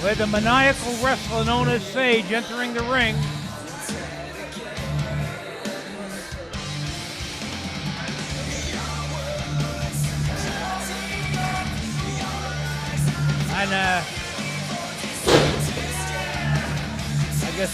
with the maniacal wrestler known as Sage entering the ring. And I guess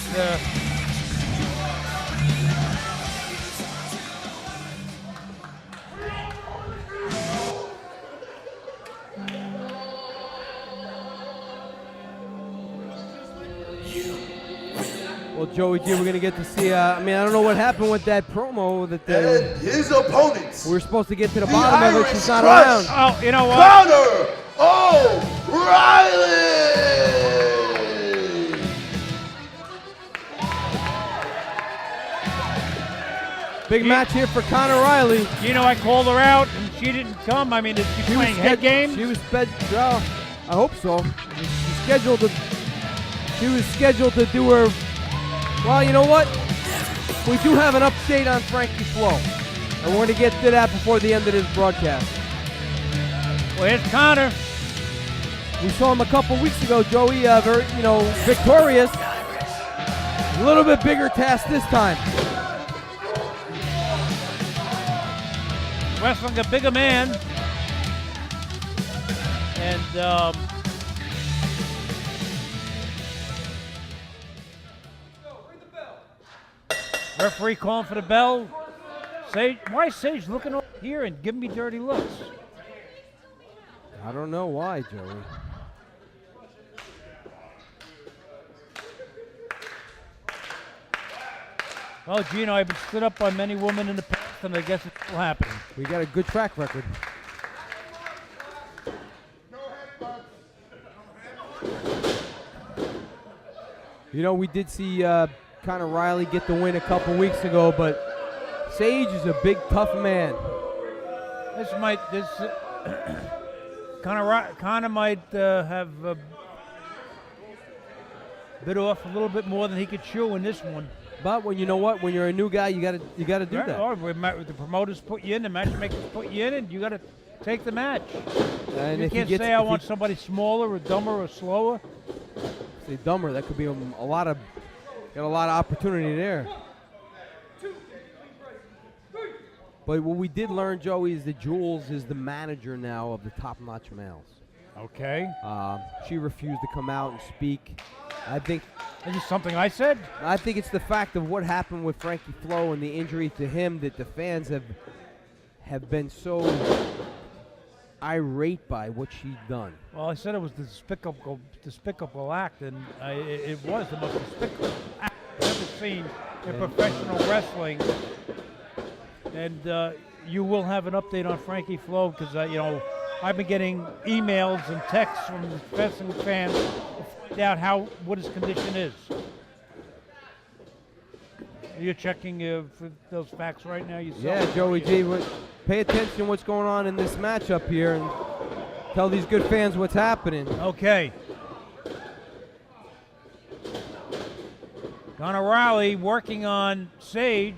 well, Joey G, we're going to get to see, I don't know what happened with that promo that And his opponents. we were supposed to get to the The bottom of it. Irish She's not Crush. around. oh, you know what? Conor O'Reilly. Big match here for Conor O'Reilly. You know, I called her out and she didn't come. I mean, is she playing head games? She was well, I hope so. She was scheduled to do her. Well, you know what? We do have an update on Frankie Flo, and we're going to get to that before the end of this broadcast. Well, here's Conor. We saw him a couple weeks ago, Joey. Very, victorious. A little bit bigger task this time. Wrestling a bigger man. And referee calling for the bell. Sage, why is Sage looking over here and giving me dirty looks? I don't know why, Joey. Well, Gino, I've been stood up by many women in the past, and I guess it's still happening. We got a good track record. We did see Conor O'Reilly get the win a couple weeks ago, but Sage is a big, tough man. Conor might have bit off a little bit more than he could chew in this one. But when you're a new guy, you gotta do that. Or the promoters put you in, the matchmakers put you in, and you got to take the match. And you if can't say I want somebody smaller or dumber or slower. Say dumber, that could be a lot of opportunity there. But what we did learn, Joey, is that Jules is the manager now of the Top Notch Males. Okay. She refused to come out and speak. I think. Is this something I said? I think it's the fact of what happened with Frankie Flo and the injury to him that the fans have been so irate by what she'd done. Well, I said it was despicable act, and it was the most despicable act I've ever seen in professional wrestling. And you will have an update on Frankie Flo because I've been getting emails and texts from wrestling fans to find out what his condition is. You're checking for those facts right now yourself? Yeah, Joey G. Pay attention to what's going on in this matchup here and tell these good fans what's happening. Okay. Conor O'Reilly working on Sage.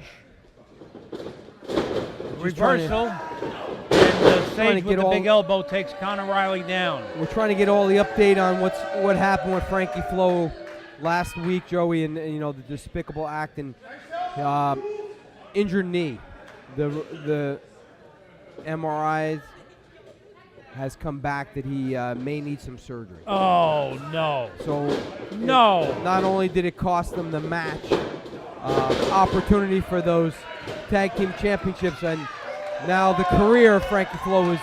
Reversal. And Sage with the big elbow takes Conor O'Reilly down. We're trying to get all the update on what happened with Frankie Flo last week, Joey, and the despicable act and injured knee. The MRI has come back that he may need some surgery. Oh, no. So, no. Not only did it cost them the match opportunity for those tag team championships, and now the career of Frankie Flo is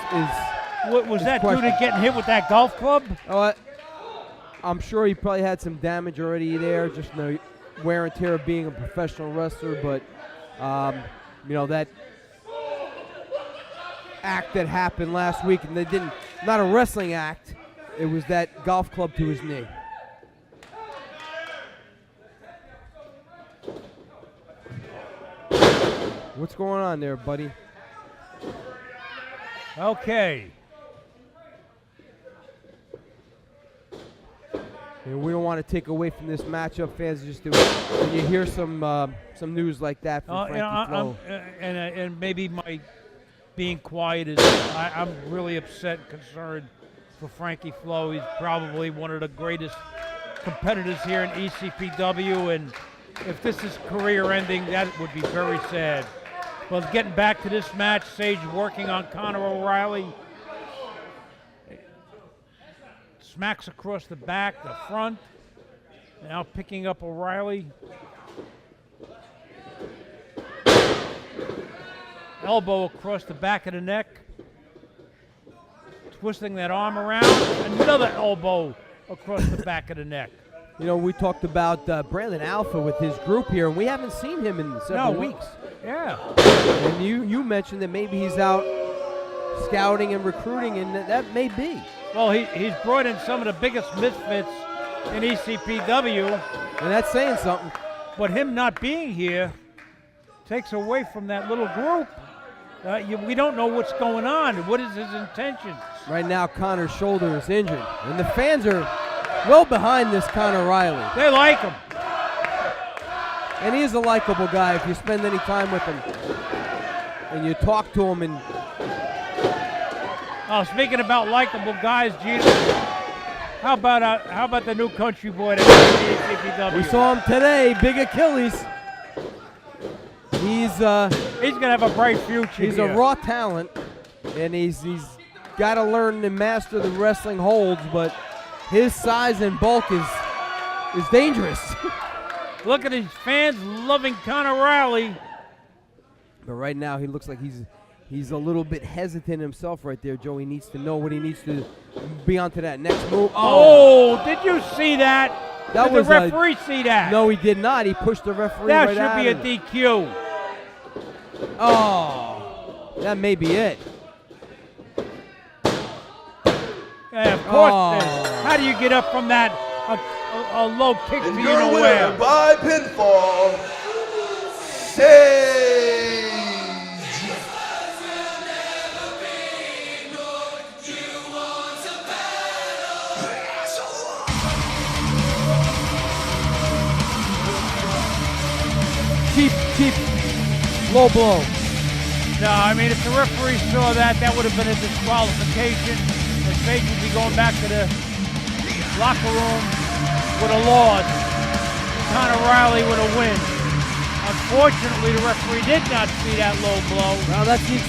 what was that due to getting hit with that golf club? I'm sure he probably had some damage already there, just the wear and tear of being a professional wrestler, but that act that happened last week, and not a wrestling act, it was that golf club to his knee. What's going on there, buddy? Okay. And we don't want to take away from this matchup, fans. Just do it when you hear some news like that from Frankie Flo. And maybe my being quiet is I'm really upset and concerned for Frankie Flo. He's probably one of the greatest competitors here in ECPW, and if this is career-ending, that would be very sad. Well, getting back to this match, Sage working on Conor O'Reilly. Smacks across the back, the front. Now picking up O'Reilly. Elbow across the back of the neck. Twisting that arm around. Another elbow across the back of the neck. You know, we talked about Brandon Alpha with his group here, and we haven't seen him in several weeks. Yeah. And you mentioned that maybe he's out scouting and recruiting, and that may be. Well, he's brought in some of the biggest misfits in ECPW. And that's saying something. But him not being here takes away from that little group. We don't know what's going on. What is his intentions? Right now, Conor's shoulder is injured, and the fans are well behind this Conor O'Reilly. They like him. And he is a likable guy if you spend any time with him and you talk to him. And oh, speaking about likable guys, Gino, how about the new country boy that comes to ECPW? we saw him today, Big Achilles. He's gonna have a bright future. He's here. a raw talent, and he's got to learn and master the wrestling holds, but his size and bulk is dangerous. Look at his fans loving Conor O'Reilly. But right now, he looks like he's a little bit hesitant himself right there, Joe. He needs to know what he needs to be on to that next move. Oh, did you see that? That did was the referee see that? No, he did not. He pushed the referee that right out. That should be a DQ. Oh, that may be it. Yeah, of course. Oh. How do you get up from that? A low kick And to your nowhere. winner by pinfall, Sage. Cheap, low blow. No, I mean, if the referee saw that, that would have been a disqualification. And Sage would be going back to the locker room with a loss. Conor O'Reilly with a win. Unfortunately, the referee did not see that low blow. Well, that's the